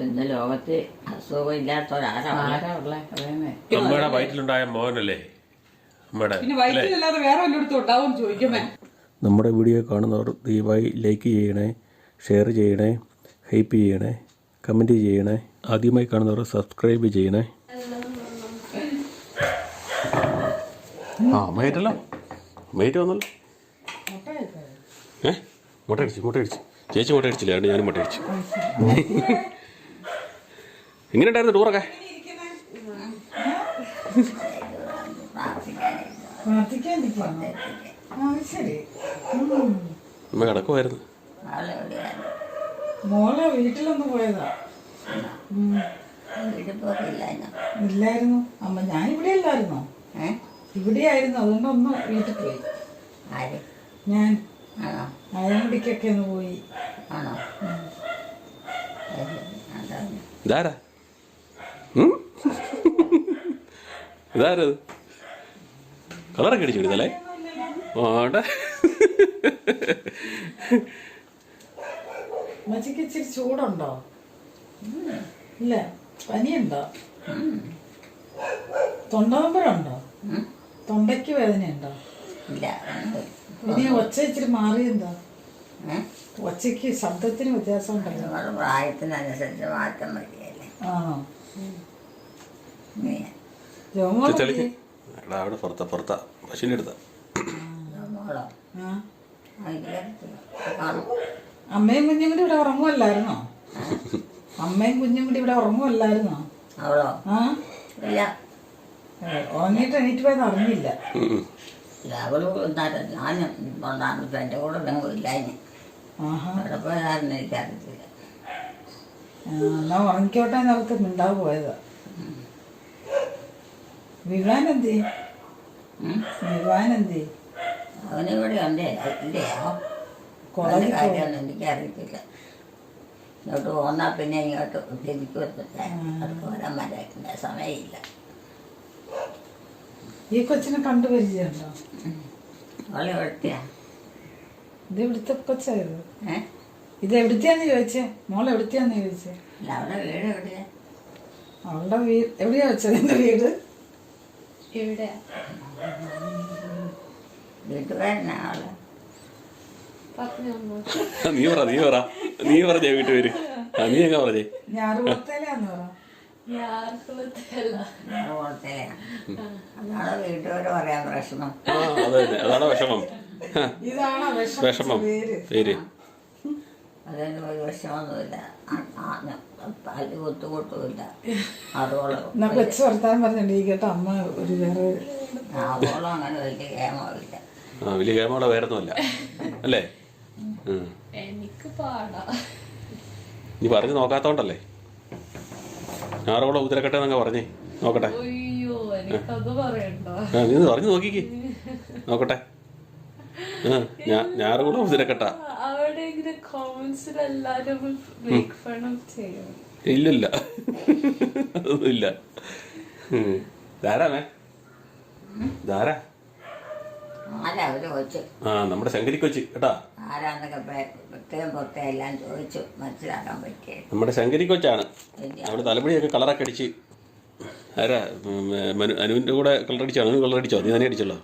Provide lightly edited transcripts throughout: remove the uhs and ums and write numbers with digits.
ഇന്ന് ലോകത്ത് അസുഖമില്ലാത്തവരാരാ ഉള്ളേ? അമ്മയുടെ വയറ്റിലുണ്ടായ മോനല്ലേ അമ്മയുടെ. വേറെ വല്ലയിടത്തും ഉണ്ടാവും ചോദിക്കുമേ. നമ്മുടെ വീഡിയോ കാണുന്നവർ ദയവായി ലൈക്ക് ചെയ്യണേ, ഷെയർ ചെയ്യണേ, ഹൈപ്പ് ചെയ്യണേ, കമൻറ്റ് ചെയ്യണേ. ആദ്യമായി കാണുന്നവർ സബ്സ്ക്രൈബ് ചെയ്യണേ. ആ അമ്മയായിട്ടല്ലോ, അമ്മയായിട്ട് വന്നല്ലോ. മുട്ട അടിച്ചു ചേച്ചി മുട്ട അടിച്ചില്ല, അതുകൊണ്ട് ഞാനും മുട്ട അടിച്ചു. എങ്ങനെ ഉണ്ടായിരുന്നു ടൂറൊക്കെ? അമ്മ കിടക്കുമായിരുന്നു. മോളെ വീട്ടിലൊന്ന് പോയതാ. ഇല്ലായിരുന്നു അമ്മ, ഞാൻ ഇവിടെ അല്ലായിരുന്നോ? ഇവിടെയായിരുന്നു, അതുകൊണ്ട് ഒന്ന് വീട്ടിൽ പോയി. ഞാൻ അയമുടിക്കൊക്കെ ഒന്ന് പോയി. ഇതാരാ ഇതാരത്? കളറൊക്കെ അടിച്ചു വിടുന്നല്ലേ? ആടെ അമ്മച്ചിക്ക് ഇച്ചിരി ചൂടുണ്ടോ? ഇല്ല. പനിയുണ്ടോ? തൊണ്ടനമ്പരുണ്ടോ? തൊണ്ടയ്ക്ക് വേദനയുണ്ടോ? ഇനി ഒച്ച ഇച്ചിരി മാറിയെന്താ? ഒച്ചയ്ക്ക് ശബ്ദത്തിന് വ്യത്യാസം ഉണ്ടല്ലോ. പ്രായത്തിനനുസരിച്ച് മാറ്റം വരികയല്ലേ. ആണോ? അവിടെ പുറത്താ പശുവിൻ്റെ അടുത്താ. അമ്മയും കുഞ്ഞും കൂടി ഇവിടെ ഉറങ്ങുമല്ലായിരുന്നോ? അമ്മയും കുഞ്ഞും കൂടി ഇവിടെ ഉറങ്ങുമല്ലായിരുന്നോ? അവളോ? ആ ഉറങ്ങിയിട്ട് എണീറ്റ് പോയെന്ന് അറിഞ്ഞില്ല. അവള് ഞാൻ കൊണ്ടാണ് എൻ്റെ കൂടെ ഇല്ലാഞ്ഞ് അവിടെ പോയതാരെന്ന് എനിക്കറിയത്തില്ല. എന്നാ ഉറങ്ങിക്കോട്ടെ എന്നവർക്ക് മിണ്ടാവ് പോയതാ. വിവാനെന്തേ? അവനിവിടെ ഉണ്ട്. ഇല്ലയോ കാര്യമൊന്നും എനിക്കറിയത്തില്ല. ഇങ്ങോട്ട് പോന്നാൽ പിന്നെ ഇങ്ങോട്ട് തിരിച്ചു വരത്തില്ല. അത് പോരാൻ പറ്റുന്ന സമയമില്ല. ഈ കൊച്ചിനെ കണ്ടു പരിചയമുണ്ടോ? അവളെ എവിടത്തെയാ? ഇത് എവിടുത്തെ കൊച്ചായത്? ഇത് എവിടുത്തെയാന്ന് ചോദിച്ചേ? മോൾ എവിടുത്തെയാന്ന് ചോദിച്ചേ? അല്ല, അവളുടെ വീട് എവിടെയാ? അവളുടെ വീട് എവിടെയാ വെച്ചത്? എന്റെ വീട് എവിടെയാ? വീട്ടുകാരനാ അവള്? നീ പറഞ്ഞേ വീട്ടുപേര്. നീ എങ്ങ പറഞ്ഞേ? ഞാറുകുളത്തേലാന്ന് പറ. അതാണ് വീട്ടുകാര് പറയാൻ പ്രശ്നം. അതാണ് വിഷമം. ഇതാണോ വിഷമം പേര്? അതിന് ഒരു വിഷമൊന്നുമില്ല. പല്ല് കുത്തുകൂട്ടുമില്ല. അതോളം കൊച്ചു വർത്താനം പറഞ്ഞിട്ടുണ്ട് ഈ കേട്ടോ. അമ്മ ഒരു വേറെ അതോളം അങ്ങനെ വലിയ കേമമില്ല. വലിയ കേമോടെ വേറൊന്നുമല്ല അല്ലേ? എനിക്ക് പാടാ. നീ പറഞ്ഞു നോക്കാത്തോണ്ടല്ലേ. ഞാറുകുളം ഉതിരക്കട്ടെ എന്നൊക്കെ പറഞ്ഞേ നോക്കട്ടെ. നീ പറഞ്ഞു നോക്കിക്കേ നോക്കട്ടെ. ഞാറുകുളം ഉതിരക്കട്ട. ഇല്ലില്ല, അതൊന്നുമില്ല. ധാരാമേ ധാരാ. നമ്മുടെ ശങ്കരി കൊച്ച് കേട്ടാ. ആരാന്നൊക്കെ പ്രത്യേകം എല്ലാം ചോദിച്ചു മനസ്സിലാക്കാൻ പറ്റിയ നമ്മുടെ ശങ്കരി കൊച്ചാണ്. നമ്മുടെ തലമുടിയൊക്കെ കളറൊക്കെ അടിച്ച്. ആരാ? അനുവിന്റെ കൂടെ കളർ അടിച്ചോ? അനു കളർ അടിച്ചോ? നീ തന്നെ അടിച്ചല്ലോ?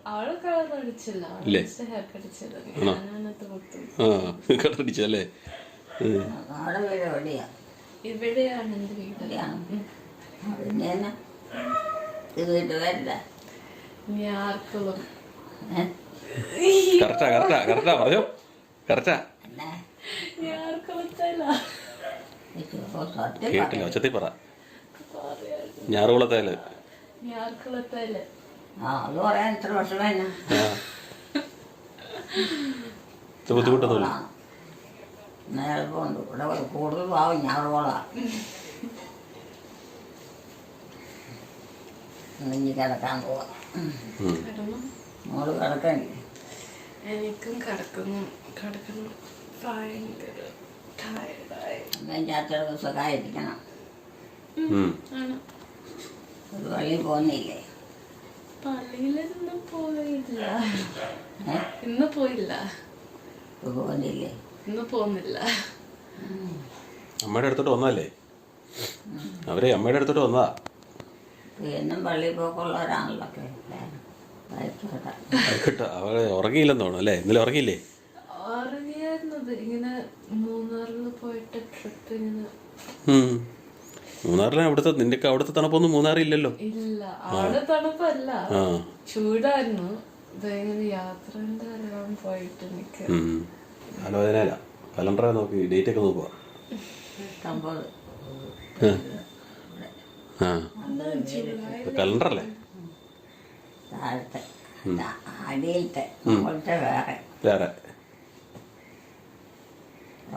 ഇല്ലേ? കളർ അടിച്ചല്ലേ? ഇവിടെയാണ് എന്റെ വീട്. ഞാർക്കുളം. കറക്റ്റാ പറഞ്ഞോ. കറക്റ്റാ കേട്ടില്ല, ഒച്ചത്തിൽ പറ. ഞാറുകുളത്തേല്. അത് പറയാൻ ഇത്ര വർഷമല്ല. ബുദ്ധിമുട്ടൊന്നുമില്ല. എളുപ്പമുണ്ട്. ഇവിടെ കൂടുതൽ ഭാവം ഞാറുകുളമാണ്. ഇനി കിടക്കാൻ പോവാം. മോള് കിടക്കണ്ടേ? എനിക്കും കിടക്കണം. ഭയങ്കര ടയർഡായി. അത്ര സുഖമായിരിക്കണം. ഒരു പള്ളിയിൽ പോകുന്നില്ലേ? പള്ളിയിലൊന്നും പോയില്ല. ഇന്ന് പോയില്ല. പോകുന്നില്ലേ? ഇന്ന് പോകുന്നില്ല. അമ്മയുടെ അടുത്തോട്ട് വന്നല്ലേ? അവരെ അമ്മയുടെ അടുത്തോട്ട് വന്നതാ. എന്നും പള്ളിയിൽ പോക്കുള്ളവരാണല്ലോ ഒക്കെ ആയിക്കോട്ടെ. അവളെ ഉറങ്ങിയില്ലെന്ന് തോന്നുന്നു അല്ലേ? ഇന്നലെ ഉറങ്ങിയില്ലേ? ഉറങ്ങിയായിരുന്നത് ഇങ്ങനെ മൂന്നാറിൽ പോയിട്ട് ട്രിപ്പ് ഇങ്ങനെ. മൂന്നാറിലെ അവിടുത്തെ നിന്റെ അവിടുത്തെ തണുപ്പൊന്നും മൂന്നാറില്ലല്ലോ. ഇല്ല, അവിടെ തണുപ്പല്ല, ചൂടായിരുന്നു. ഇങ്ങനെ യാത്രന്റെ എല്ലാം പോയിട്ട് എനിക്ക് ആലോചനയില്ല. കലണ്ടറെ നോക്കി ഡേറ്റ് ഒക്കെ നോക്കുക. കലണ്ടറല്ലേ താഴത്തെ അടിയിലത്തെ മുകളിലത്തെ വേറെ വേറെ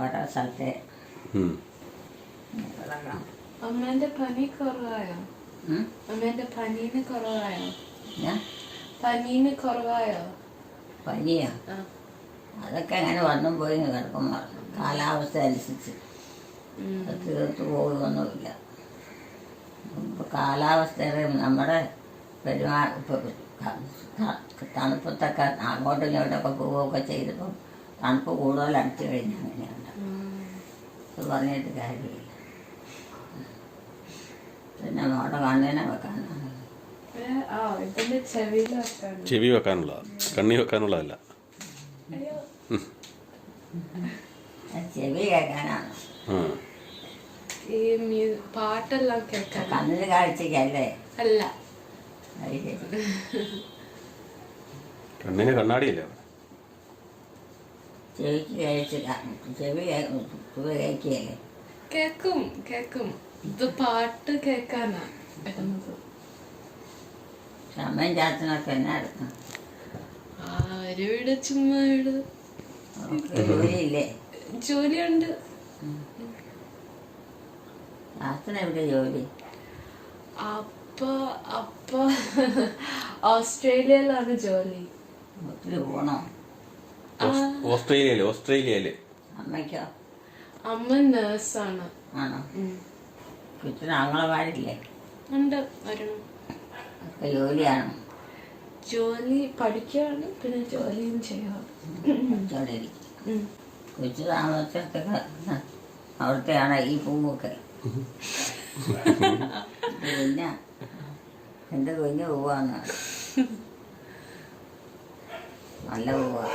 ഓരോ സ്ഥലത്തെ അമ്മേന്റെ പനി കുറവായോ? അമ്മേന്റെ പനീന് കുറവായോ? പനീന് കുറവായോ? പനിയാ? അതൊക്കെ അങ്ങനെ വന്നും പോയി കിടക്കുമ്പോ കാലാവസ്ഥ അനുസരിച്ച് തീർത്ത് പോകുകയൊന്നുമില്ല. ഇപ്പൊ കാലാവസ്ഥയുടെ നമ്മുടെ തണുപ്പത്തൊക്കെ അങ്ങോട്ടും ഇങ്ങോട്ടൊക്കെ പോവുകയൊക്കെ ചെയ്തപ്പോൾ തണുപ്പ് കൂടുതൽ അടിച്ചു കഴിഞ്ഞാൽ അങ്ങനെയുണ്ട്. അത് പറഞ്ഞിട്ട് കാര്യമില്ല. പിന്നെ നമ്മുടെ കണ്ണിനെ വെക്കാനാണ്. ചെവി വെക്കാനുള്ളതാ, കണ്ണി വെക്കാനുള്ളതല്ല. ചെവി കേൾക്കാനാണ്. ഈ പാട്ടെല്ലാം കേൾക്കാൻ. കണ്ണിന് കാഴ്ചക്കല്ലേ? അല്ല, കണ്ണിന് കണ്ണാടിയല്ലേ? ചെവിക്ക് ചെവി കേൾക്കുകയല്ലേ? കേക്കും കേക്കും. ഇത് പാട്ട് കേൾക്കാനാ വരുന്നത്. അമ്മയും ചാച്ചനൊക്കെ എന്നാ എടുക്കണം? അവരിവിടെ ചുമ്മാ ഇവിടെ ജോലിയില്ലേ? ജോലിയുണ്ട്. ചാച്ചനെവിടെ ജോലി? അപ്പ ഓസ്ട്രേലിയയിലാണ് ജോലി. ഒത്തിരി പോണോ? ഓസ്ട്രേലിയയില്. അമ്മയ്ക്കോ? അമ്മ നേഴ്സാണ്. ആണോ? കൊച്ചിന് ആങ്ങളമാരില്ലേ? ഉണ്ട്, വരണം. ഒക്കെ ജോലിയാണോ? ജോലി പഠിക്കുകയാണ്, പിന്നെ ജോലിയും ചെയ്യാം. കൊച്ചു താമസത്തൊക്കെ അവിടുത്തെയാണ് ഈ പൂവൊക്കെ. പിന്നെ എൻ്റെ കുഞ്ഞ് പോവാന്ന് നല്ല പോവാ.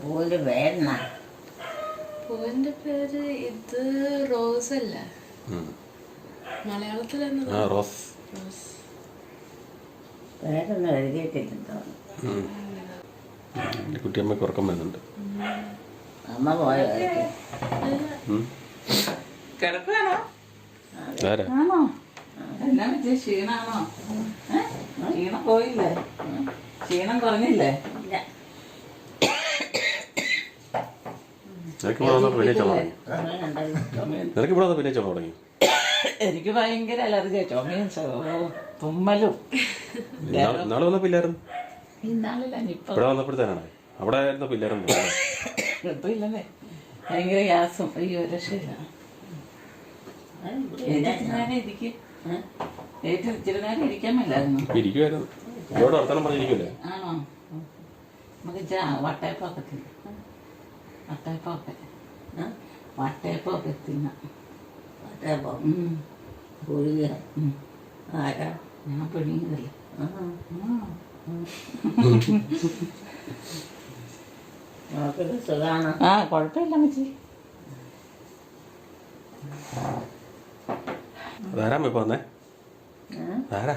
പൂവിൻ്റെ പേരെന്നാ? പൂവിന്റെ പേര് ഇത് റോസ് അല്ലേ? മലയാളത്തിൽ റോസ്. പേരൊന്നും എഴുതിയിട്ടില്ലെന്ന് കുട്ടിയമ്മക്ക് ഉറക്കം വരുന്നുണ്ട്. അമ്മ പോയോ? കിടക്കുകയാണോ? ആണോ? എന്നാ പറ്റിയ ക്ഷീണാണോ? ക്ഷീണം പോയില്ലേ? ക്ഷീണം കുറഞ്ഞില്ലേ? നിനക്ക് ഇവിടെ പിന്നെ ചുമ തുടങ്ങി. എനിക്ക് ഭയങ്കര അലർജിയാ, ചുമയും തുമ്മലും. നാളെ വന്നപ്പോ ഇല്ലായിരുന്നു. ഇന്നാളില്ല, ഇവിടെ വന്നപ്പോഴത്തേനാണ്. അവിടെ ആയിരുന്നപ്പോ ഇല്ലായിരുന്നു. ഇപ്പൊ ഇല്ലെന്നേ, ഭയങ്കര ഗ്യാസും. അയ്യോ രക്ഷയില്ല. ഇച്ചിരി നേരം ഇരിക്കാൻ മേലായിരുന്നു. ഇരിക്കുവായിരുന്നു. ഇവിടെ വർത്തമാനം പറഞ്ഞിരിക്കൂലേ? ആണോ? നമുക്ക് വട്ടയപ്പൊക്കെ തിന്നാം. വട്ടയപ്പൊക്കെ തിന്നാം. ആരാ? ഞാൻ പിടിയുന്നില്ല. സുഖാണ്. ആ, കുഴപ്പമില്ല മച്ചി. ആരാ ഇപ്പൊ വന്നേ? ആരാ?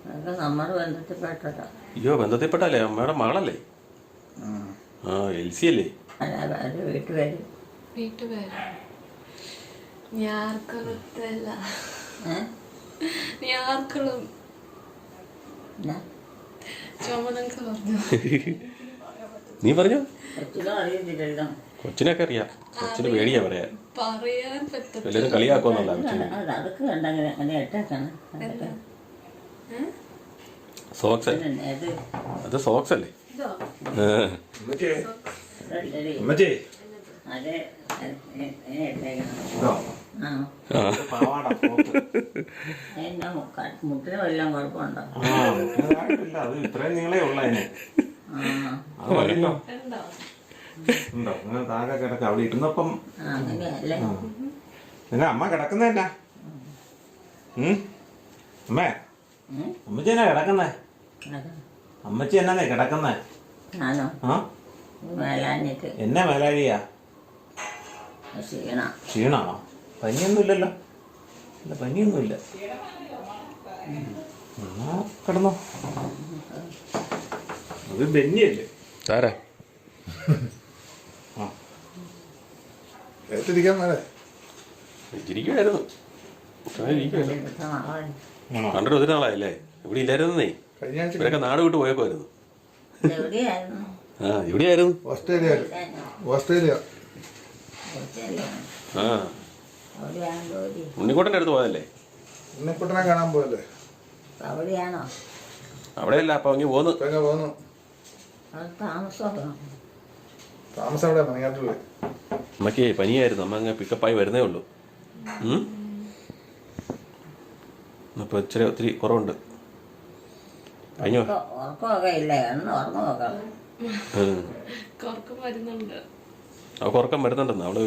അതൊക്കെ നമ്മുടെ ബന്ധത്തിൽപ്പെട്ടതാ. അയ്യോ, ബന്ധത്തിൽപ്പെട്ടല്ലേ? അമ്മയുടെ മകളല്ലേ? എൽസി അല്ലേ? വീട്ടുപേര് ഞാർക്കുളത്തല്ല, ഞാർക്കുളം. ചുമതല പറഞ്ഞു. നീ പറഞ്ഞോ? കൊച്ചിനും അറിയത്തില്ലല്ലോ. കൊച്ചിനൊക്കെ അറിയാം. കൊച്ചിന് പേടിയാ പറയാ. പറയാൻ പറ്റും. എല്ലാരും കളിയാക്കുമെന്നല്ല കൊച്ചിന്. അതൊക്കെ കണ്ടെങ്കിൽ അങ്ങനെ ഇട്ടേക്കാണ്. സോക്സ്. അത് സോക്സ് അല്ലേ? അതെ, മുട്ടിന് വല്ലതും കുഴപ്പമുണ്ടോ? ഇത്രയും നിങ്ങളെ ഉള്ള ഉണ്ടോ അങ്ങനെ താഴെ കിടക്ക അവിടെ ഇരുന്നപ്പം അങ്ങനെയല്ലേ പിന്നെ അമ്മ കിടക്കുന്നതല്ല അമ്മേ അമ്മച്ചി എന്നാ കിടക്കുന്നേ അമ്മച്ചി എന്നാന്നേ കിടക്കുന്നേ ഞാനോ ആ മേലാഞ്ഞിട്ട് എന്നാ മേലാഴിയാ ക്ഷീണാണോ പനിയൊന്നുമില്ലല്ലോ ഇല്ല പനിയൊന്നുമില്ല എന്നാ കിടന്നോ അത് ബെന്നിയല്ലേ താരാ ആ ഏറ്റിരിക്കാൻ മേലെ ഇരിക്കുമായിരുന്നു കണ്ടിട്ട് ഒത്തിരി നാളായല്ലേ ഇവിടെ ഇല്ലായിരുന്നേ കഴിഞ്ഞ ആഴ്ച ഇവരൊക്കെ നാട് വിട്ട് പോയേക്കുമായിരുന്നു എവിടെയായിരുന്നു ആ എവിടെയായിരുന്നു ഓസ്ട്രേലിയ ഓസ്ട്രേലിയ ആ അവിടെയാണ് ജോലി ഉണ്ണിക്കോട്ടൻ്റെ അടുത്ത് പോയതല്ലേ ഉണ്ണിക്കുട്ടനെ കാണാൻ പോയല്ലേ അവിടെയാണോ അവിടെയല്ല അപ്പൊ അങ്ങ് പോന്ന് ഇപ്പൊ എങ്ങനെ പോന്നു അത് താമസമാണോ താമസം എവിടെ മണിയാട്ടുള്ളേ അമ്മയ്ക്ക് പനിയായിരുന്നു അമ്മ അങ്ങ് പിക്കപ്പായി വരുന്നേ ഉള്ളൂ ഇപ്പൊ ഇച്ചിരി ഒത്തിരി കുറവുണ്ട് കഴിഞ്ഞോ ഉറക്കമൊക്കെ ഇല്ല എന്ന് ഉറങ്ങുമൊക്കെ കുറക്ക് വരുന്നുണ്ട്. അവൾക്ക് ഉറക്കം വരുന്നുണ്ടെന്ന് അവള്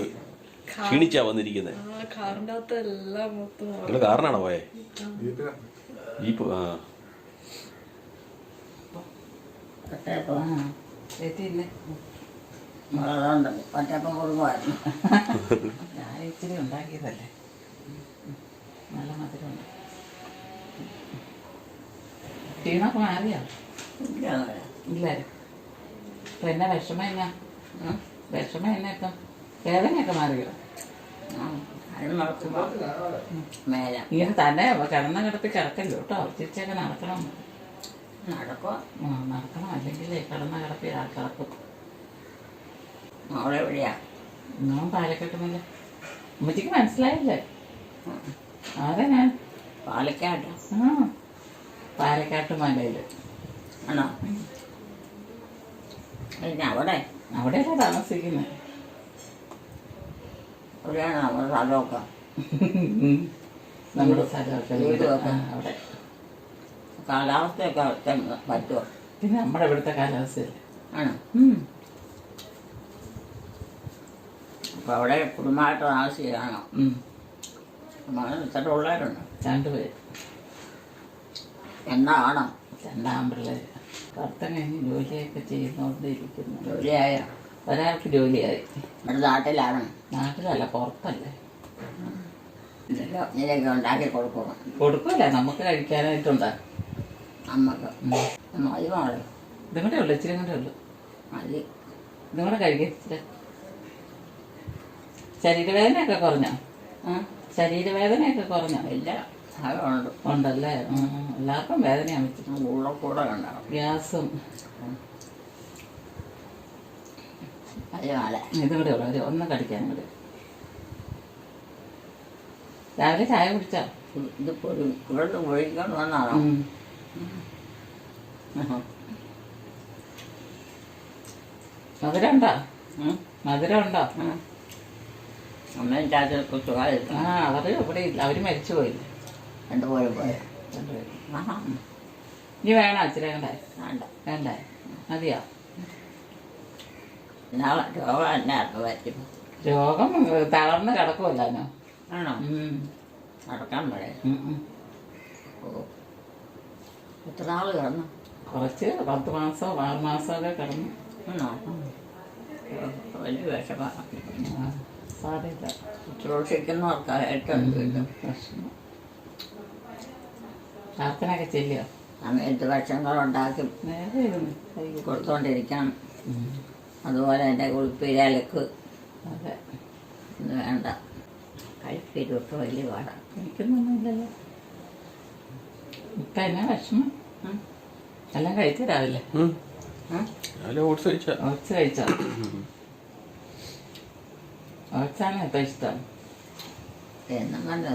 ക്ഷീണിച്ചാ വന്നിരിക്കുന്നത്. ആ കാറിൻ്റെ അകത്ത് എല്ലാം മൊത്തം നിങ്ങള് കാറിനാണോ പോയെ? ജീപ്പിനാ ജീപ്പ്. ആ എത്തിയില്ലേ മുളകുണ്ട് ഒറ്റപ്പം കുടുംബമായിരുന്നു. ഞാൻ ഇച്ചിരി ഉണ്ടാക്കിയതല്ലേ, നല്ല മധുരമുണ്ട്. ക്ഷീണമൊക്കെ മാറിയോ? ഇല്ല. ഇപ്പം എന്നാ വിഷമം എന്നാ? വിഷമം എന്നാ ഇപ്പം? വേദനയൊക്കെ മാറിയോ? മേല ഇങ്ങനെ തന്നെ കിടന്ന കിടത്തി കിടക്കല്ലോ കേട്ടോ, തിരിച്ചൊക്കെ നടക്കണം. നടക്കുക നടക്കണം, അല്ലെങ്കിൽ കിടന്ന കിടത്തി കിടക്കും. അവിടെ എവിടെയാ? ഞാൻ പാലക്കാട്ടുമല്ല. ഉമ്മച്ചിക്ക് മനസ്സിലായില്ലേ ആരാ ഞാൻ? പാലക്കാട്. ആ പാലക്കാട്ട് മലയിൽ. ആണോ? പിന്നെ അവിടെയല്ലേ താമസിക്കുന്നത്. അവിടെയാണ് നമ്മുടെ സ്ഥലമൊക്കെ. നമ്മുടെ സ്ഥലമൊക്കെ വീടുമൊക്കെ. അവിടെ. കാലാവസ്ഥയൊക്കെ പറ്റുമോ? പിന്നെ നമ്മുടെ ഇവിടുത്തെ കാലാവസ്ഥയല്ലേ. ആണോ? അപ്പം അവിടെ കുടുംബമായിട്ട് താമസിക്കുകയാണോ? ഇത്ര പിള്ളേരുണ്ടോ? 2 പേര്. എന്നാണോ? 2 ആൺപിള്ളേർ. ഭർത്തം കഴിഞ്ഞ് ജോലിയൊക്കെ ചെയ്യുന്നോണ്ടിരിക്കുന്നു. ജോലിയായോ? ഒരാൾക്ക് ജോലിയായി. ഇവിടെ നാട്ടിലാണ്? നാട്ടിലല്ല, പുറത്തല്ലേ. ഇതൊക്കെ ഉണ്ടാക്കി കൊടുക്കണം. കൊടുക്കൂല, നമുക്ക് കഴിക്കാനായിട്ടുണ്ടാകും. അമ്മക്ക് മതി മോളെ. ഇതും കൂടെ ഉള്ളു, ഇച്ചിരി കൂടെ ഉള്ളു. മതി. ഇതും കൂടെ കഴിക്കാൻ ഇച്ചിരി. ശരീരവേദനയൊക്കെ കുറഞ്ഞോ? ശരീരവേദനയൊക്കെ കുറഞ്ഞോ? ഇല്ല, അതുണ്ട്. ഉണ്ടല്ലേ. എല്ലാവർക്കും വേദനയാണ് വെച്ചിട്ട്. കൂടെ ഉണ്ടാവും. ഗ്യാസും. മതി മോളെ. ഇതും കൂടെ ഉള്ളു, ഒന്നും കടിക്കാനും കൂടെ. രാവിലെ ചായ കുടിച്ചോ? ഇതിപ്പോൾ ഇവിടുന്ന് ഒഴിക്കൊണ്ട് വന്നാണോ? മധുരം ഉണ്ടോ? മധുരം ഉണ്ടോ? അമ്മയും ചാച്ചൊക്കെ സുഖമായിരുന്നു. അവർ ഇവിടെ ഇല്ല, അവർ മരിച്ചു പോയില്ല. രണ്ടുപോലും പോയോ? 2 പേര്. ആഹാ. ഇനി വേണോ ഇച്ചിരി കണ്ടേ? വേണ്ട. വേണ്ടേ? മതിയോ? നാളെ രോഗം എന്നായിരുന്നു പറ്റും? രോഗം തളർന്ന് കിടക്കുമല്ലോ. ആണോ? നടക്കാൻ പറയേ. ഓ, എത്ര നാൾ കിടന്നു? കുറച്ച് 10 മാസം 6 മാസമൊക്കെ കിടന്നു. ആണോ? വലിയ വിഷമാണ്. സാധ്യത ശുശ്രൂഷിക്കുന്നവർക്കായിട്ടുണ്ട് പ്രശ്നം. പ്രാർത്ഥനയൊക്കെ ചെല്ലിയോ? സമയത്ത് ഭക്ഷണങ്ങളുണ്ടാക്കി നേരെ ഇരുന്ന് കൊടുത്തോണ്ടിരിക്കണം. അതുപോലെ എൻ്റെ കുളിപ്പിരലക്ക് അതെ. ഇന്ന് വേണ്ട. കഴിപ്പിരൊക്കെ വലിയ പാടാണ്. കഴിക്കുന്നൊന്നുമില്ലല്ലോ. ഇപ്പം എന്നാ വിഷമം? എല്ലാം കഴിച്ചു രാവിലെ? രാവിലെ ഓട്സ് കഴിച്ച. ഓട്സ് കഴിച്ചോ? ഓട്സാണ് ഇപ്പം ഇഷ്ടം. എന്നും കണ്ട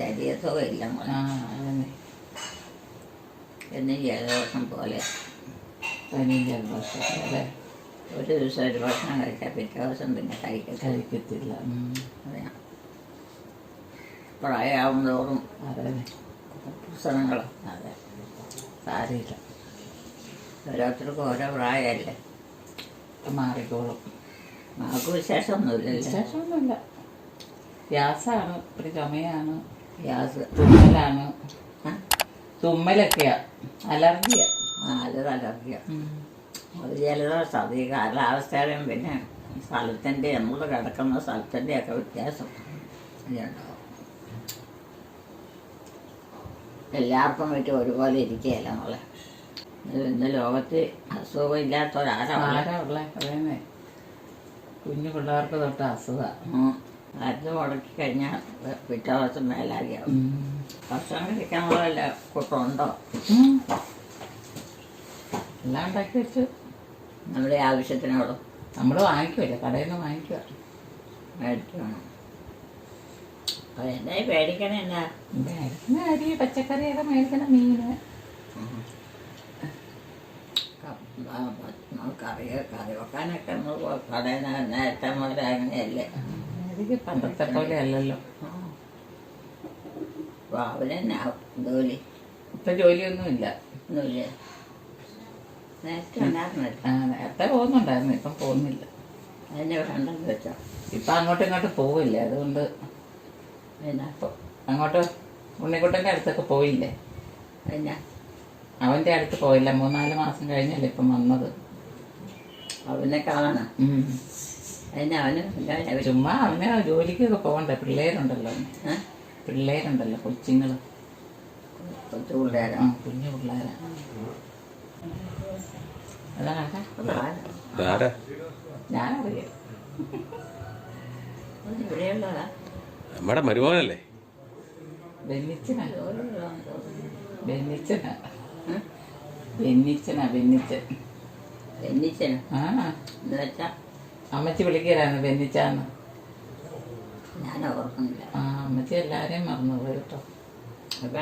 ശരീരസുഖം ഇല്ല. അതന്നെ. എന്നും ജലദോഷം പോലെ. പനിയും ജലദോഷം അല്ലേ. ഒരു ദിവസം ഒരു ഭക്ഷണം കഴിച്ചാൽ പിറ്റേ ദിവസം പിന്നെ കഴിക്കത്തില്ല. അറിയാം. പ്രായമാകുന്നതോറും അതെ പ്രശ്നങ്ങൾ. അതെ, സാരമില്ല. ഓരോരുത്തർക്കും ഓരോ പ്രായമല്ലേ. മാറിക്കോളും. നമുക്ക് വിശേഷമൊന്നുമില്ലല്ലോ. വിശേഷമൊന്നുമില്ല. ഗ്യാസാണ്, ഒരു ചുമയാണ്, ഗ്യാസ് തുമ്മലാണ്. തുമ്മലൊക്കെയാ, അലർജിയാ. നല്ലത് അലർജിയാണ്. അത് ജലദോഷം. അത് ഈ കാലാവസ്ഥയുടെയും പിന്നെ സ്ഥലത്തിൻ്റെ നമ്മൾ കിടക്കുന്ന സ്ഥലത്തിൻ്റെയൊക്കെ വ്യത്യാസം ഉണ്ടാവും. എല്ലാവർക്കും പറ്റും ഒരുപോലെ ഇരിക്കുകയല്ല നമ്മളെ. ഇന്ന് ലോകത്ത് അസുഖമില്ലാത്തവരാരാണ്? ആരാ ഉള്ളേ പറയുന്നേ? കുഞ്ഞു പിള്ളേർക്ക് തൊട്ട് അസുഖമാണ്. മരുന്ന് മുടക്കി കഴിഞ്ഞാൽ പിറ്റേ ദിവസം മേലാകിയാവും. ഭക്ഷണം കഴിക്കാനുള്ള വല്ല കൂട്ടമുണ്ടോ? എല്ലാം ഉണ്ടാക്കി വെച്ച് നമ്മുടെ ആവശ്യത്തിനോട് നമ്മൾ വാങ്ങിക്കുമല്ലോ, കടയിൽ നിന്ന് വാങ്ങിക്കുക. മേടിച്ചു വേണം. അപ്പോൾ എന്തായി പേടിക്കണേ? എന്നാ മേടിക്കുന്ന അരി പച്ചക്കറിയൊക്കെ മേടിക്കണം, മീന്. കറി വെക്കാനൊക്കെ നമ്മൾ കടയിൽ നിന്ന് നേരത്തെ മുതൽ അങ്ങനെയല്ലേ. എനിക്ക് പണ്ടത്തെ പോലെ അല്ലല്ലോ. അപ്പോൾ അവനെന്നാ ജോലി? ഇപ്പം ജോലിയൊന്നുമില്ല. ഒന്നുമില്ലേ? നേരത്തെ ഉണ്ടായിരുന്നല്ലോ. നേരത്തെ പോകുന്നുണ്ടായിരുന്നു, ഇപ്പം പോകുന്നില്ല. അതിനെ വേണ്ടെന്ന് വെച്ചോ. ഇപ്പം അങ്ങോട്ടും ഇങ്ങോട്ടും പോവില്ലേ, അതുകൊണ്ട്. പിന്നെ അപ്പോൾ അങ്ങോട്ട് ഉണ്ണിക്കുട്ടൻ്റെ അടുത്തൊക്കെ പോയില്ലേ? പിന്നെ അവൻ്റെ അടുത്ത് പോയില്ല. 3-4 മാസം കഴിഞ്ഞല്ലേ ഇപ്പം വന്നത്. അവനെ കാണണം. അതിന് അവന് ചുമ്മാ അവന് ജോലിക്കൊക്കെ പോകണ്ടേ? പിള്ളേരുണ്ടല്ലോ, പിള്ളേരുണ്ടല്ലോ, കൊച്ചുങ്ങൾ, കൊച്ചു പിള്ളേരാണ്. കുഞ്ഞു പിള്ളേരാ. അതാണ് ആരാ? ഞാനറിയാം. ഇവിടെയുള്ളതാ. നമ്മുടെ മരുമകനല്ലേ? ബെന്നിച്ചനാ, ബെന്നിച്ചനാ, ബെന്നിച്ചനാ, ബെന്നിച്ചൻ. ബെന്നിച്ചനോ? ആ, എന്ന് വെച്ചാ അമ്മച്ചി വിളിക്കലാന്ന് ബെന്നിച്ചാന്ന്. ഞാൻ ഓർക്കുന്നില്ല. ആ, അമ്മച്ചി എല്ലാവരെയും മറന്നു പോയി കേട്ടോ. അപ്പം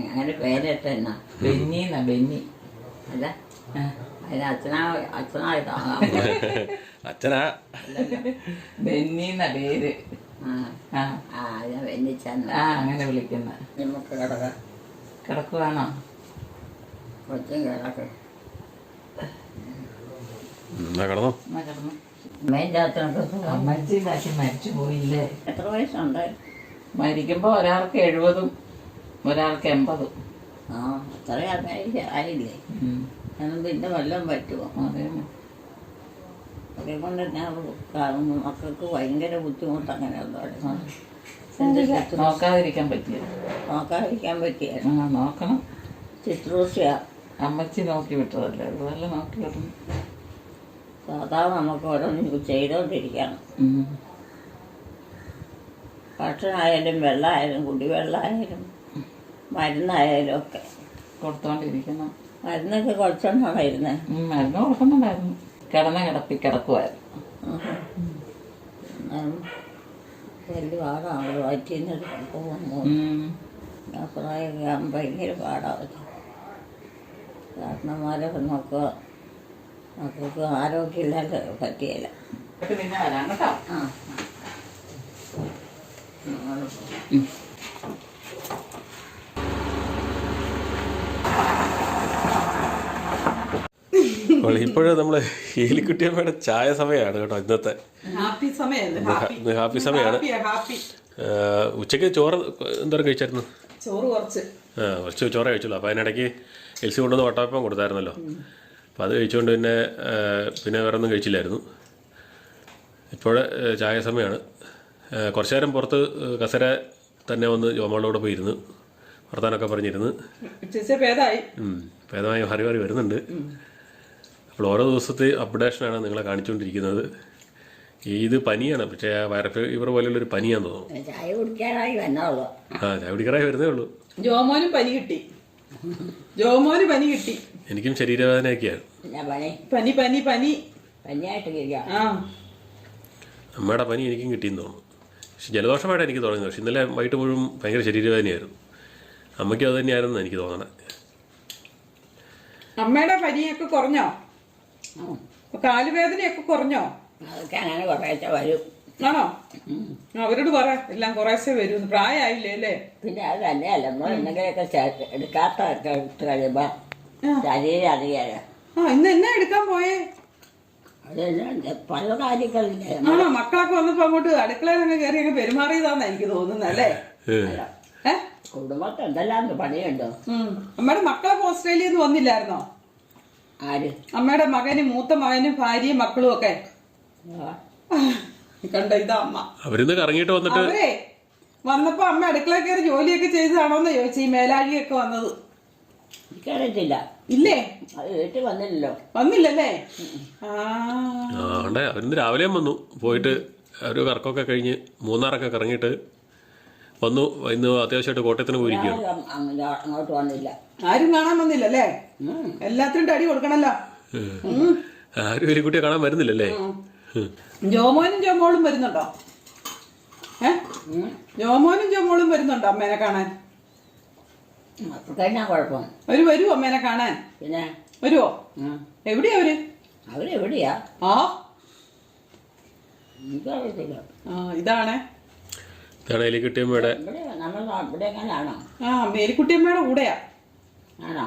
അങ്ങനെ പേരിട്ട് എന്നാ? ബെന്നിന്നാ, ബെന്നി. അല്ല, അതിന് അച്ഛനായിട്ടാ? അച്ഛനാ? ബെന്നിന്നാ പേര്. ആ, ഞാൻ ബെന്നിച്ചാന്ന്. അങ്ങനെ വിളിക്കുന്ന. നമുക്ക് കിടക്കാം. കിടക്കുവാണോ? കൊച്ചും കിടക്കും. എന്നാ കിടന്നോ. എന്നാ കിടന്നു. മെയിൻ രാത്രിയൊക്കെ അമ്മച്ചി കാശി മരിച്ചു പോയില്ലേ? എത്ര വയസ്സുണ്ട്? മരിക്കുമ്പോൾ ഒരാൾക്ക് 70, ഒരാൾക്ക് 80. ആ, അത്രയും ആയില്ലേ? കാരണം പിന്നെ വല്ലതും പറ്റുമോ? അതെ. അതുകൊണ്ട് മക്കൾക്ക് ഭയങ്കര ബുദ്ധിമുട്ട്. അങ്ങനെ നോക്കാതിരിക്കാൻ പറ്റിയ. നോക്കാതിരിക്കാൻ പറ്റിയ നോക്കണം. ശുശ്രൂഷയാ. അമ്മച്ചി നോക്കി വിട്ടതല്ലേ, അതുപോലെ നോക്കി വിടണം. സാധാരണ നമുക്ക് ഓരോന്നും ചെയ്തോണ്ടിരിക്കണം. ഭക്ഷണമായാലും വെള്ളമായാലും കുടിവെള്ളമായാലും മരുന്നായാലും ഒക്കെ കൊടുത്തോണ്ടിരിക്കണം. മരുന്നൊക്കെ കുറച്ചെണ്ണാണോ ഇരുന്നേ? മരുന്ന് കൊടുക്കുന്നുണ്ടായിരുന്നു. കിടപ്പി കിടക്കുമായിരുന്നു. വലിയ പാടാണ് വയറ്റിന്നത് പോകുന്നു. പ്രായമൊക്കെ ആകുമ്പോൾ ഭയങ്കര പാടാവും. കാരണന്മാരൊക്കെ നോക്കുക. മക്കൾക്ക് ആരോഗ്യമില്ലാതെ പറ്റിയല്ല. പിന്നെ വരാം കേട്ടോ. ആ, ഇപ്പോഴും നമ്മള് ഏലിക്കുട്ടിയമ്മയുടെ ചായ സമയമാണ് കേട്ടോ. ഇന്നത്തെ ഇന്ന് ഹാപ്പി സമയമാണ്. ഉച്ചയ്ക്ക് ചോറ് എന്തോരം കഴിച്ചായിരുന്നു? ചോറ് കുറച്ച് കുറച്ച് ചോറ് കഴിച്ചല്ലോ. അപ്പോൾ അതിനിടയ്ക്ക് എൽസി കൊണ്ടുവന്ന് വട്ടയപ്പം കൊടുത്തായിരുന്നല്ലോ. അപ്പോൾ അത് കഴിച്ചുകൊണ്ട് പിന്നെ വേറെ ഒന്നും കഴിച്ചില്ലായിരുന്നു. ഇപ്പോൾ ചായ സമയമാണ്. കുറച്ചു നേരം പുറത്ത് കസര തന്നെ വന്ന് ജോമോളോടെ പോയിരുന്നു, വർത്താനൊക്കെ പറഞ്ഞിരുന്ന്. ഭേദമായി മാറി മാറി വരുന്നുണ്ട്. അപ്പോൾ ഓരോ ദിവസത്തെ അപ്ഡേഷനാണ് നിങ്ങളെ കാണിച്ചുകൊണ്ടിരിക്കുന്നത്. ഇത് പനിയാണ്, പക്ഷേ വൈറൽ ഫീവർ പോലെയുള്ളൊരു പനിയാന്ന് തോന്നുന്നു. ചായ കുടിക്കാനായി വന്നോളൂ. ചായ കുടിക്കാറായി വരുന്നേ ഉള്ളൂ. ജോമോന് പനി കിട്ടി, ജോമോന് പനി കിട്ടി. എനിക്കും ശരീരവേദനയൊക്കെയാണ്. പനി പനി പനി പനിയായിട്ട് കഴിക്കാം. അമ്മയുടെ പനി എനിക്കും കിട്ടിയെന്ന് തോന്നുന്നു. പക്ഷെ ജലദോഷമായിട്ട് എനിക്ക് തോന്നുന്നത്. പക്ഷെ ഇന്നലെ വൈകിട്ട് മുഴുവൻ ഭയങ്കര ശരീരവേദനയായിരുന്നു. അമ്മയ്ക്കും അത് തന്നെയായിരുന്നു എനിക്ക് തോന്നണേ. അമ്മയുടെ പനിയൊക്കെ കുറഞ്ഞോ? കാലുവേദനയൊക്കെ കുറഞ്ഞോ? അതൊക്കെ അങ്ങനെ കുറേശ്ശെ വരും. ആണോ? അവരോട് പറ എല്ലാം കുറേശ്ശെ വരും. പ്രായമായില്ലേ അല്ലേ? പിന്നെ അത് തന്നെയല്ല, നമ്മൾ എന്തെങ്കിലുമൊക്കെ എടുക്കാത്തൊക്കെ എടുത്ത് കഴിയുമ്പോൾ ശരീരം അറിയാലോ. ഇന്ന് എന്നാ എടുക്കാൻ പോയേ? പല കാര്യങ്ങളില്ലേ ആണോ മക്കളൊക്കെ വന്നപ്പോ അങ്ങോട്ട് അടുക്കളയിലൊക്കെ കയറി അങ്ങ് പെരുമാറിയതാന്നാ എനിക്ക് തോന്നുന്നത് അല്ലേ ഏ കുടുംബത്തിൽ എന്തെല്ലാം പണിയുണ്ടോ? അമ്മയുടെ മക്കളൊക്കെ ഓസ്ട്രേലിയയിൽ നിന്ന് വന്നില്ലായിരുന്നോ? ആര്? അമ്മയുടെ മകനും മൂത്ത മകനും ഭാര്യയും മക്കളും ഒക്കെ കണ്ട ഇതാ അമ്മ. അവരിന്ന് കറങ്ങിയിട്ട് വന്നിട്ട് അവരെ വന്നപ്പോ അമ്മ അടുക്കളയിൽ കയറി ജോലിയൊക്കെ ചെയ്തതാണോന്ന് ചോദിച്ചു. ഈ മേലാഴിയൊക്കെ വന്നത് എനിക്കറിയത്തില്ല. ഇല്ലേ? അത് വീട്ടിൽ വന്നില്ലല്ലോ. വന്നില്ലല്ലേ? ആണ്ടേ അവരിന്ന് രാവിലെയും വന്നു. പോയിട്ട് ഒരു കറക്കമൊക്കെ കഴിഞ്ഞ് മൂന്നാറൊക്കെ കറങ്ങിയിട്ട് വന്നു. ഇന്ന് അത്യാവശ്യമായിട്ട് കോട്ടയത്തിന് പോയിരിക്കുകയാണ്. അങ്ങോട്ട് വന്നില്ല. ആരും കാണാൻ വന്നില്ലല്ലേ? എല്ലാത്തിനും അടി കൊടുക്കണല്ലോ. ആരും എലിക്കുട്ടിയെ കാണാൻ വരുന്നില്ലല്ലേ? ജോമോനും ജോമോളും വരുന്നുണ്ടോ? ജോമോനും ജോമോളും വരുന്നുണ്ടോ അമ്മേനെ കാണാൻ? കഴിഞ്ഞാ കുഴപ്പം. അവര് വരുവോ അമ്മേനെ കാണാൻ? പിന്നെ വരുവോ? എവിടെയാ അവര്? അവരെവിടെയാ? എനിക്കറിയത്തില്ല. ഇതാണ് എലിക്കുട്ടിയമ്മയുടെ നമ്മൾ ഇവിടെ എങ്ങനെയാണോ? മേലിക്കുട്ടിയമ്മയുടെ കൂടെയാ. ആണോ?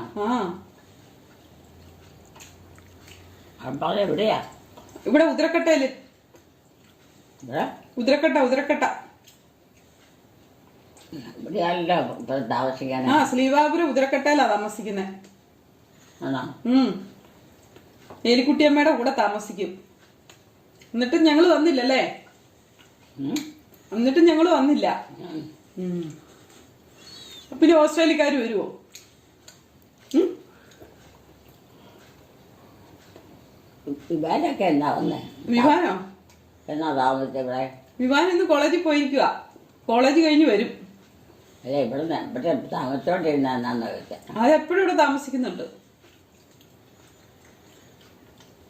എവിടെയാ? ഇവിടെ ഉതിരക്കട്ടയില്. ഉതിരക്കട്ട ഇവിടെയല്ലോ താമസിക്കാൻ. ശ്രീവാപുരം ഉതിരക്കട്ടയിലാ താമസിക്കുന്നേ. ആണോ? മേലിക്കുട്ടിയമ്മയുടെ കൂടെ താമസിക്കും. എന്നിട്ടും ഞങ്ങള് വന്നില്ലല്ലേ? എന്നിട്ടും ഞങ്ങള് വന്നില്ല. പിന്നെ ഓസ്ട്രേലിയക്കാര് വരുവോ? വിവാനൊക്കെ എന്നാ വന്നേ? വിവാനോ? എന്നാ താമസിച്ച ഇവിടെ? വിവാൻ ഇന്ന് കോളേജിൽ പോയിരിക്കുക. കോളേജ് കഴിഞ്ഞ് വരും. അല്ല ഇവിടെ താമസിച്ചോണ്ടിരുന്ന എന്നാന്ന് ചോദിച്ചാ. അതെപ്പോഴും ഇവിടെ താമസിക്കുന്നുണ്ട്.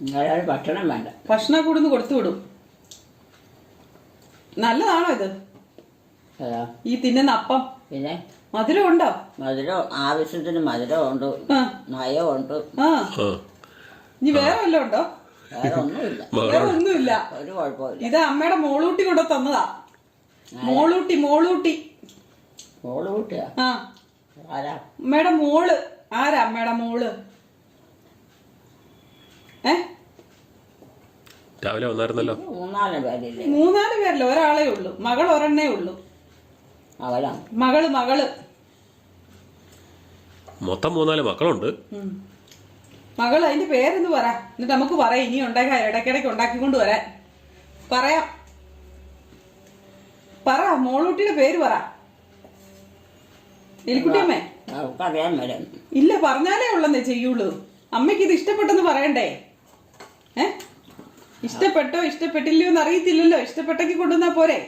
നിങ്ങളൊരു ഭക്ഷണം വേണ്ട. ഭക്ഷണം കൂടുന്ന് കൊടുത്തു വിടും. നല്ലതാണോ ഇത്? ഈ തിന്നുന്ന അപ്പം? പിന്നെ മധുരം ഉണ്ടോ? മധുരം ആവശ്യത്തിന് മധുരം ഉണ്ട്, നയം ഉണ്ട്. ഇനി വേറെ വല്ലതും ഉണ്ടോ? വേറെ ഒന്നുമില്ല. വേറെ ഒന്നുമില്ല. ഒരു കുഴപ്പമില്ല. ഇത് അമ്മയുടെ മോളൂട്ടി കൊണ്ട് തന്നതാ. മോളൂട്ടി. മോളൂട്ടിയാ? ആരാ? അമ്മയുടെ മോള്. ആരാ അമ്മയുടെ മോള്? രാവിലെ വന്നായിരുന്നല്ലോ. 3-4 പേരില്ലേ? 3-4 പേരല്ലോ, ഒരാളേ ഉള്ളൂ. മകൾ ഒരെണ്ണേ ഉള്ളൂ. മകള് മൊത്തം 3-4 മക്കളുണ്ട്. മകൾ. അതിന്റെ പേരെന്ന് പറ. എന്നിട്ട് നമുക്ക് പറയാം ഇനി ഉണ്ടാക്കാൻ ഇടയ്ക്കിടയ്ക്ക് ഉണ്ടാക്കിക്കൊണ്ട് വരാൻ പറയാം. പറ മോളൂട്ടിയുടെ പേര് പറ. എലിക്കുട്ടിയമ്മേ? ഇല്ല, പറഞ്ഞാലേ ഉള്ളന്നേ ചെയ്യുള്ളൂ. അമ്മയ്ക്ക് ഇത് ഇഷ്ടപ്പെട്ടെന്ന് പറയണ്ടേ? ഇഷ്ടപ്പെട്ടോ ഇഷ്ടപ്പെട്ടില്ലയോ എന്ന് അറിയത്തില്ലല്ലോ. ഇഷ്ടപ്പെട്ടെങ്കിൽ കൊണ്ടുവന്നാ പോരെ?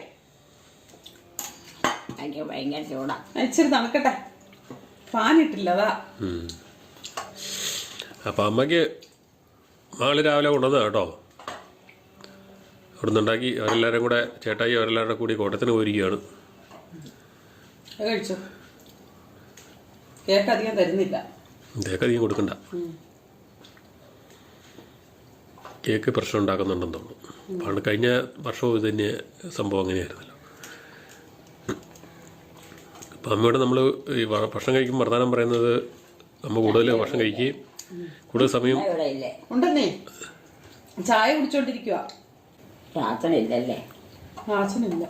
ഭയങ്കര ചൂടാ. ഇച്ചിരി തണുക്കട്ടെ. ഫാനിട്ടില്ല അതാ. അപ്പം അമ്മയ്ക്ക് മകള് രാവിലെ കൊണ്ടുവന്നത് കേട്ടോ. അവിടെ നിന്നുണ്ടാക്കി അവരെല്ലാവരും കൂടെ ചേട്ടായി അവരെല്ലാവരുടെ കൂടി കോട്ടയത്തിന് പോയിരിക്കുകയാണ്. കഴിച്ചോ? കേക്ക് അധികം തരുന്നില്ല. കേക്ക് അധികം കൊടുക്കണ്ട. കേക്ക് പ്രശ്നം ഉണ്ടാക്കുന്നുണ്ടെന്ന് തോന്നുന്നു. പണ്ട് കഴിഞ്ഞ വർഷവും ഇത് തന്നെ സംഭവം അങ്ങനെയായിരുന്നല്ലോ. അപ്പം അമ്മയോട് നമ്മൾ ഈ ഭക്ഷണം കഴിക്കുമ്പോൾ വർത്തമാനം പറയുന്നത് നമ്മൾ കൂടുതൽ ഭക്ഷണം കഴിക്കുകയും കൂടുതൽ സമയം ഉണ്ടെന്നേ. ചായ കുടിച്ചോണ്ടിരിക്കുക. പ്രാർത്ഥനയില്ലല്ലേ? പ്രാർത്ഥനയില്ല.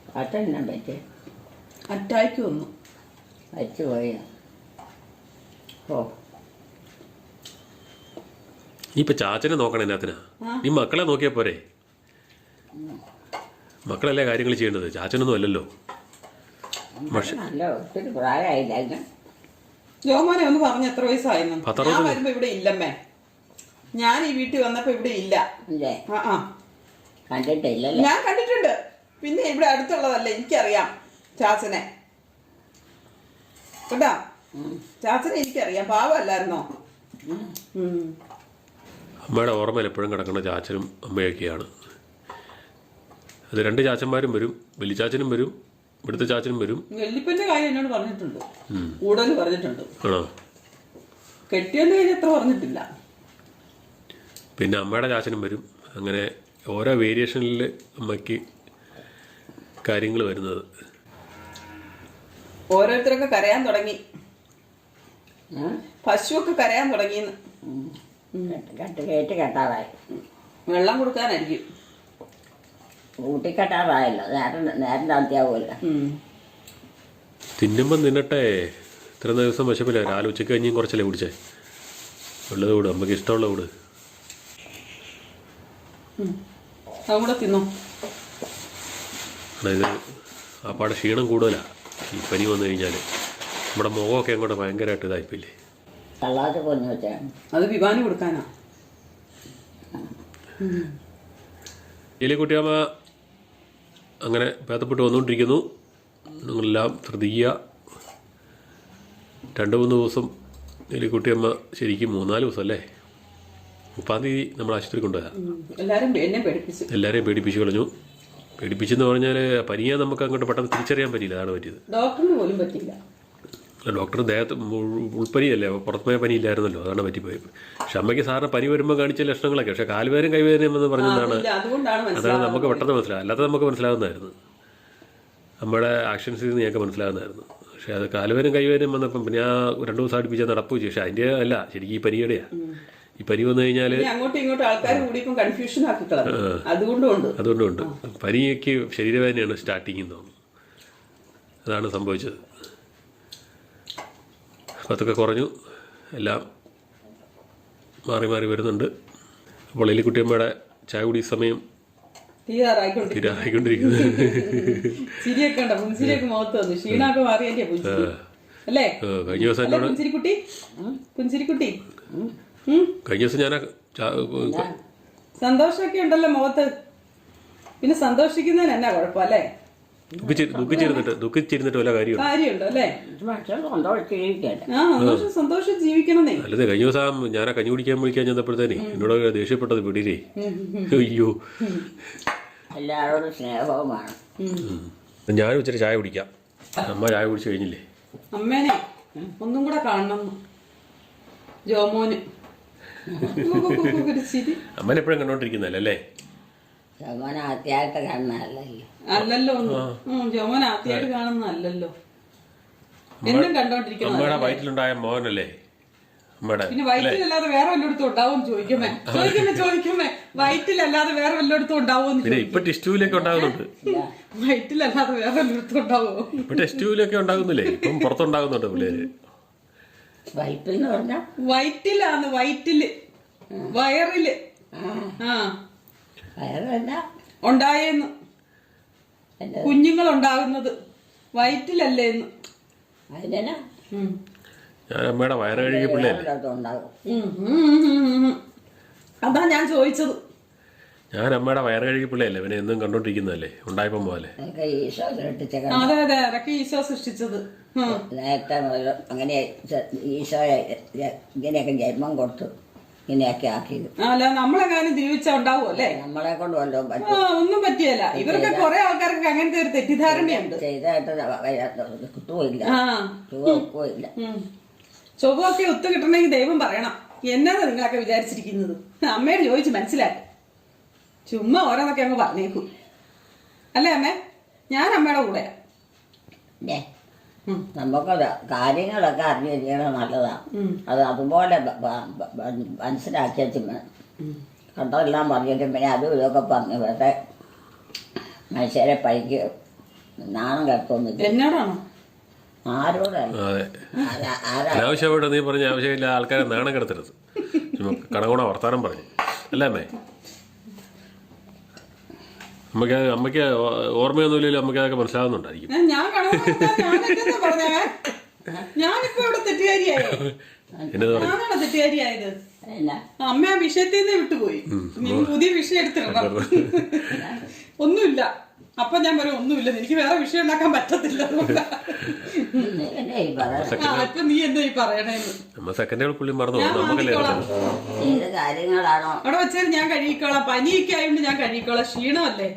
പ്രാർത്ഥന പറ്റി അറ്റാക്ക് വന്നു. വച്ചുപോയി. നീ ഇപ്പം ചാച്ചനെ നോക്കണം. എന്നാത്തിനാ നീ മക്കളെ നോക്കിയാൽ പോരെ? മക്കളല്ലേ കാര്യങ്ങൾ ചെയ്യേണ്ടത്, ചാച്ചനൊന്നും അല്ലല്ലോ. നല്ല ഒത്തിരി പ്രായമായില്ല. ജോമോനെ ഒന്ന് പറഞ്ഞ എത്ര വയസ്സായിരുന്നു? 10-60. ഞാൻ വരുമ്പോ ഇവിടെ ഇല്ലമ്മേ. ഞാൻ ഈ വീട്ടിൽ വന്നപ്പോ ഇവിടെ ഇല്ല. കണ്ടിട്ടില്ലല്ലേ? ഞാൻ കണ്ടിട്ടുണ്ട്. പിന്നെ ഇവിടെ അടുത്തുള്ളതല്ലേ, എനിക്കറിയാം ചാച്ചനെ. കേട്ടാ, ചാച്ചനെ എനിക്കറിയാം. പാവമല്ലായിരുന്നോ? അമ്മയുടെ ഓർമ്മയിൽ എപ്പോഴും കിടക്കുന്ന ചാച്ചനും അമ്മയൊക്കെയാണ്. അത് 2 ചാച്ചന്മാരും വരും. വലിയ ചാച്ചനും വരും, ഇവിടുത്തെ ചാച്ചനും വരും. വെല്ലിപ്പന്റെ കാര്യം എന്നോട് പറഞ്ഞിട്ടുണ്ട്, കൂടുതൽ പറഞ്ഞിട്ടുണ്ട്. ആണോ? കെട്ടിയതിന്റെ കാര്യം എത്ര പറഞ്ഞിട്ടില്ല. പിന്നെ അമ്മയുടെ ചാച്ചനും വരും. അങ്ങനെ ഓരോ വേരിയേഷനിൽ അമ്മയ്ക്ക് കാര്യങ്ങൾ വരുന്നത്. ഓരോരുത്തരൊക്കെ കരയാൻ തുടങ്ങി. പശുവൊക്കെ കരയാൻ തുടങ്ങിയെന്ന്. കയറ്റി കെട്ടാറായി. വെള്ളം കൊടുക്കാനായിരിക്കും. ഊട്ടിക്കെട്ടാറായല്ലോ, നേരം താത്തിയാവൂല. തിന്നുമ്പം തിന്നട്ടെ. ഇത്ര ദിവസം വിശപ്പില്ല. രാവിലെ ഉച്ചയ്ക്ക് കഴിഞ്ഞും കുറച്ചല്ലേ കുടിച്ചേ. ഉള്ളത് കൂട്, നമുക്ക് ഇഷ്ടമുള്ള കൂട്. അതും കൂടെ തിന്നോ. അതായത് ആ പാടെ ക്ഷീണം കൂടുതലാണ് ഈ പനി വന്നു കഴിഞ്ഞാൽ. നമ്മുടെ മുഖമൊക്കെ അങ്ങോട്ട് ഭയങ്കരമായിട്ട് ഇതായിപ്പില്ലേ. തള്ളാറ്റ് പൊന്നു വെച്ചാണ്. അത് വിവാനി കൊടുക്കാനാ. എലിക്കുട്ടിയമ്മ അങ്ങനെ ഭേദപ്പെട്ട് വന്നുകൊണ്ടിരിക്കുന്നു. നിങ്ങളെല്ലാം ശ്രദ്ധിക്കുക. 2-3 ദിവസം എലിക്കുട്ടിയമ്മ ശരിക്കും 3-4 ദിവസം അല്ലേ, 30-ാം തീയതി നമ്മൾ ആശുപത്രി കൊണ്ടുപോയാ. എല്ലാവരെയും പേടിപ്പിച്ചു കളഞ്ഞു. പേടിപ്പിച്ചെന്ന് പറഞ്ഞാൽ പനിയെ നമുക്ക് അങ്ങോട്ട് പെട്ടെന്ന് തിരിച്ചറിയാൻ പറ്റിയില്ല. അതാണ് പറ്റിയത്. ഡോക്ടറിന് പോലും പറ്റില്ല. ഡോക്ടർ ദേഹത്ത് ഉൾപ്പനിയല്ലേ, പുറത്തുപോയ പനി ഇല്ലായിരുന്നല്ലോ, അതാണ് പറ്റിപ്പോയി. പക്ഷെ അമ്മയ്ക്ക് സാറിന് പനി വരുമ്പോൾ കാണിച്ച ലക്ഷണങ്ങളൊക്കെ, പക്ഷെ കാൽവേദനയും കൈവേദനയും എന്ന് പറഞ്ഞതാണ്. അതാണ് നമുക്ക് പെട്ടെന്ന് മനസ്സിലാകും. അല്ലാതെ നമുക്ക് മനസ്സിലാകുന്നതായിരുന്നു. അമ്മയുടെ ആക്ഷൻസിൽ നിന്ന് ഞങ്ങൾക്ക് മനസ്സിലാകുന്നതായിരുന്നു. പക്ഷെ അത് കാൽവേദനയും കൈവേദനയും വന്നപ്പം പിന്നെ ആ 2 ദിവസം അടുപ്പിച്ചാൽ നടപ്പു ചെയ്യും. പക്ഷെ അതിൻ്റെ അല്ല, ശരിക്കും ഈ പനിയുടെയാണ്. ഈ പനി വന്നു കഴിഞ്ഞാൽ അങ്ങോട്ടും ഇങ്ങോട്ടും ആൾക്കാർ കൂടിയപ്പോൾ കൺഫ്യൂഷൻ ആക്കി കളഞ്ഞു. അതുകൊണ്ടുണ്ട് പനിക്ക് ശരീരവേദനയാണ് സ്റ്റാർട്ടിങ് എന്ന് തോന്നുന്നു. അതാണ് സംഭവിച്ചത്. അപ്പോൾ അതൊക്കെ കുറഞ്ഞു, എല്ലാം മാറി മാറി വരുന്നുണ്ട്. അപ്പോൾ എലിക്കുട്ടിയമ്മയുടെ ചായ കുടി സമയം തീരാറായിക്കൊണ്ടിരിക്കുന്നത്. കഴിഞ്ഞ ദിവസം എന്നോട് കഴിഞ്ഞ ദിവസം ഞാൻ സന്തോഷമൊക്കെ ഉണ്ടല്ലോ മുഖത്ത്. പിന്നെ സന്തോഷിക്കുന്നതിന് എന്നാ കുഴപ്പമല്ലേ? ദുഃഖിച്ചിരുന്നിട്ട് വല്ല കാര്യമുണ്ടോ അല്ലേ? സന്തോഷം ജീവിക്കണമെന്നേ. അല്ലത് കഴിഞ്ഞ ദിവസം ഞാൻ കഞ്ഞി കുടിക്കാൻ വിളിക്കാൻ ചെന്നപ്പോഴത്തേനെ എന്നോട് ദേഷ്യപ്പെട്ടത് പിടിയിലേ. അയ്യോ, എല്ലാവരോടും സ്നേഹവുമാണ്. ഞാനും ഇച്ചിരി ചായ കുടിക്കാം. അമ്മ ചായ കുടിച്ചു കഴിഞ്ഞില്ലേ? അമ്മേനെ ഒന്നും കൂടെ കാണണം ജോമോന്. അമ്മനെ എപ്പോഴും കണ്ടോണ്ടിരിക്കുന്നല്ലേ? ജോമോൻ ആദ്യമായിട്ട് അല്ലല്ലോ. ജോമോൻ ആദ്യമായിട്ട് കാണുന്നല്ലോ, എന്നും കണ്ടോണ്ടിരിക്കണം. അമ്മയുടെ വയറ്റിലുണ്ടായ മോനല്ലേ? പിന്നെ വയറ്റിലല്ലാതെ വേറെ വല്ലയിടത്തും ഉണ്ടാവും ചോദിക്കുമേ. വയറ്റിലല്ലാതെ വേറെ വല്ലയിടത്തും ഉണ്ടാവും. ഇപ്പൊ ടെസ്റ്റ് ട്യൂബിലൊക്കെ ഉണ്ടാകുന്നുണ്ട്. വയറ്റിലല്ലാതെ വേറെ വല്ലയിടത്തും ഉണ്ടാവോ? ഇപ്പൊ ടെസ്റ്റ് ട്യൂബിലൊക്കെ ഉണ്ടാകുന്നില്ലേ? ഇപ്പം പുറത്തുണ്ടാകുന്നുണ്ട് പിള്ളേര്. വയറ്റിലാണ്, വയറ്റില്, വയറില് ഉണ്ടായെന്ന്. കുഞ്ഞുങ്ങൾ ഉണ്ടാകുന്നത് വയറ്റിലല്ലേന്ന്. ഞാൻ അമ്മയുടെ വയറ് കഴുകിയ പിള്ളേരല്ലേ? അതാ ഞാൻ ചോദിച്ചത്. ഞാൻ അമ്മയുടെ വയറ് കഴുകിയ പിള്ളേരല്ലേ? പിന്നെ എന്നും കണ്ടോണ്ടിരിക്കുന്നതല്ലേ ഉണ്ടായപ്പം പോലെ. അതെ അതെ, അതൊക്കെ ഈശോ സൃഷ്ടിച്ചത്. നേരത്തെ മുതൽ അങ്ങനെ ഈശോ ഇങ്ങനെയൊക്കെ ജന്മം കൊടുത്തു, ഇങ്ങനെയൊക്കെ ആക്കിയത്. അല്ല നമ്മളെങ്ങാനും ജീവിച്ച ഉണ്ടാവും അല്ലേ? നമ്മളെ കൊണ്ട് വല്ലതും പറ്റും? ഒന്നും പറ്റിയല്ല. ഇവർക്ക് കുറെ ആൾക്കാർക്ക് അങ്ങനത്തെ ഒരു തെറ്റിദ്ധാരണയുണ്ട്. ചെയ്തായിട്ട് കുത്തുമില്ല, ചുവക്കില്ല. ചൊവ്വൊക്കെ ഒത്തു കിട്ടണമെങ്കിൽ ദൈവം പറയണം. എന്നാണ് നിങ്ങളൊക്കെ വിചാരിച്ചിരിക്കുന്നത്? അമ്മയോട് ചോദിച്ച് മനസ്സിലാക്കും. ചുമ്മാ ഓരോന്നൊക്കെ അങ്ങ് പറഞ്ഞേക്കും അല്ലേ അമ്മേ? ഞാൻ അമ്മയുടെ കൂടെയാ. നമുക്ക് കാര്യങ്ങളൊക്കെ അറിഞ്ഞിരിക്കണം, നല്ലതാണ്. അത് അതുപോലെ മനസ്സിലാക്കി വെച്ച് കണ്ടതെല്ലാം പറഞ്ഞിട്ട് പിന്നെ അതും ഇതൊക്കെ പറഞ്ഞു വെറുതെ മനുഷ്യരെ പഴിക്ക് നാണം കെടുത്തൊന്നുമില്ല. എന്നോടാണോ? ആരോടല്ല. അനാവശ്യമായിട്ട് നീ പറഞ്ഞ ആവശ്യമില്ല ആൾക്കാരെ നാണം കെടുത്തരുത്. കടകോണ വർത്താനം പറഞ്ഞു അല്ലേ അമ്മേ? അമ്മയ്ക്ക് ഓർമ്മയൊന്നുമില്ലല്ലോ, അമ്മയ്ക്ക് അതൊക്കെ മനസ്സിലാവുന്നുണ്ടായിരിക്കും. ഞാനിപ്പോ ഇവിടെ തെറ്റുകാരിയായോ? ഞാനാണോ തെറ്റുകാരിയായത്? അമ്മ ആ വിഷയത്തിൽ നിന്ന് വിട്ടുപോയി. പുതിയ വിഷയം എടുത്തിടണം. ഒന്നുമില്ല. അപ്പൊ ഞാൻ പറയും ഒന്നുമില്ല, എനിക്ക് വേറെ വിഷയം ഉണ്ടാക്കാൻ പറ്റത്തില്ല. അപ്പൊ നീ എന്താ ഈ പറയണേന്ന്? അവിടെ വെച്ചാൽ ഞാൻ കഴുകിക്കോളാം. പനിയൊക്കെ ആയതുകൊണ്ട് ഞാൻ കഴുകിക്കോളാം. ക്ഷീണമല്ലേ?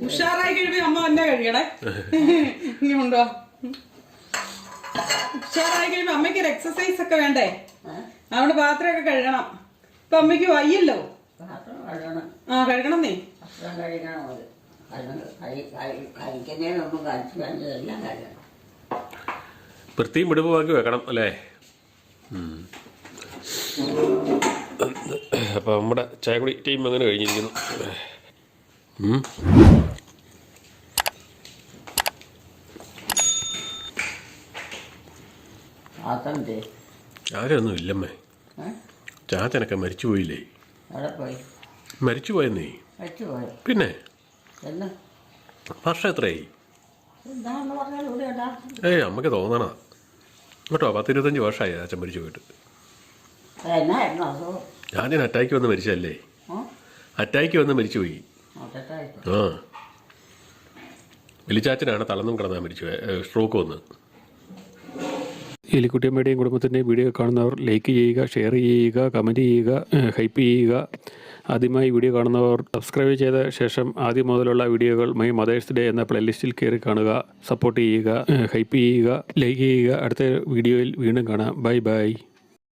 ഉഷാറായി കഴിയുമ്പോ അമ്മ തന്നെ കഴിയണേ. ഇങ്ങോട്ടോ ഉഷാറായി കഴിയുമ്പോ അമ്മയ്ക്ക് ഒരു എക്സസൈസ് ഒക്കെ വേണ്ടേ? അതുകൊണ്ട് പാത്രമൊക്കെ കഴുകണം. ഇപ്പൊ അമ്മയ്ക്ക് വയ്യല്ലോ. കഴുകണം നീ. വൃത്തിയും മിടുവാക്കി വെക്കണം അല്ലേ? അപ്പോൾ നമ്മുടെ ചായക്കുടി ടീം അങ്ങനെ കഴിഞ്ഞിരിക്കുന്നു. അതെന്തേ? ആരൊന്നും ഇല്ലമ്മേ. ചാച്ചനൊക്കെ മരിച്ചു പോയില്ലേ? അവിടെ പോയി മരിച്ചു പോയെന്നേ. വെച്ചു പോയി. പിന്നെ എന്ന് വർഷം എത്രയായി? എന്താണെന്ന് പറഞ്ഞാൽ ഇവിടെ ഉണ്ടാകും. അമ്മയ്ക്ക് തോന്നണ കേട്ടോ. 10-25 വർഷമായി അച്ഛൻ മരിച്ചു പോയിട്ട്. എന്നായിരുന്നു അസുഖം? ആദ്യം അറ്റാക്ക് വന്ന് മരിച്ചല്ലേ? അറ്റാക്ക് വന്ന് മരിച്ചു പോയി. ആ, വലിച്ചാച്ചനാണ് തളർന്നും കിടന്നാൽ മരിച്ചു, സ്ട്രോക്ക് വന്ന്. എലിക്കുട്ടിയമ്മയുടെയും കുടുംബത്തിൻ്റെയും വീഡിയോ കാണുന്നവർ ലൈക്ക് ചെയ്യുക, ഷെയർ ചെയ്യുക, കമൻറ്റ് ചെയ്യുക, ഹൈപ്പ് ചെയ്യുക. ആദ്യമായി വീഡിയോ കാണുന്നവർ സബ്സ്ക്രൈബ് ചെയ്ത ശേഷം ആദ്യം മുതലുള്ള വീഡിയോകൾ മൈ മദേഴ്സ് ഡേ എന്ന പ്ലേലിസ്റ്റിൽ കയറി കാണുക. സപ്പോർട്ട് ചെയ്യുക, ഹൈപ്പ് ചെയ്യുക, ലൈക്ക് ചെയ്യുക. അടുത്ത വീഡിയോയിൽ വീണ്ടും കാണാം. Bye bye.